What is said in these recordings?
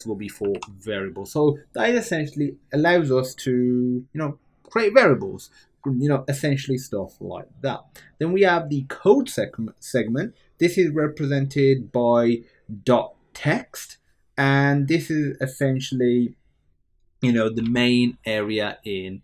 will be for variables. So that essentially allows us to, create variables, essentially stuff like that. Then we have the code segment. This is represented by .text, and this is essentially, the main area in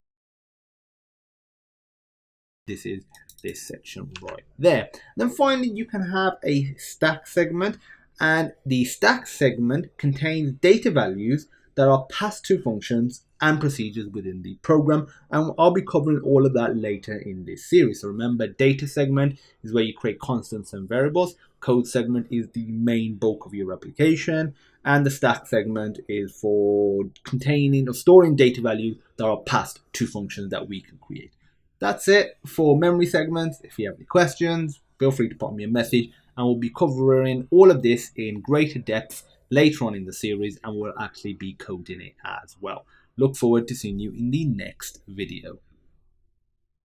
this is this section right there. Then finally, you can have a stack segment, and the stack segment contains data values that are passed to functions and procedures within the program, and I'll be covering all of that later in this series. So remember, data segment is where you create constants and variables, code segment is the main bulk of your application, and the stack segment is for containing or storing data values that are passed to functions that we can create. That's it for memory segments. If you have any questions, feel free to pop me a message, and we'll be covering all of this in greater depth later on in the series, and we'll actually be coding it as well. Look forward to seeing you in the next video.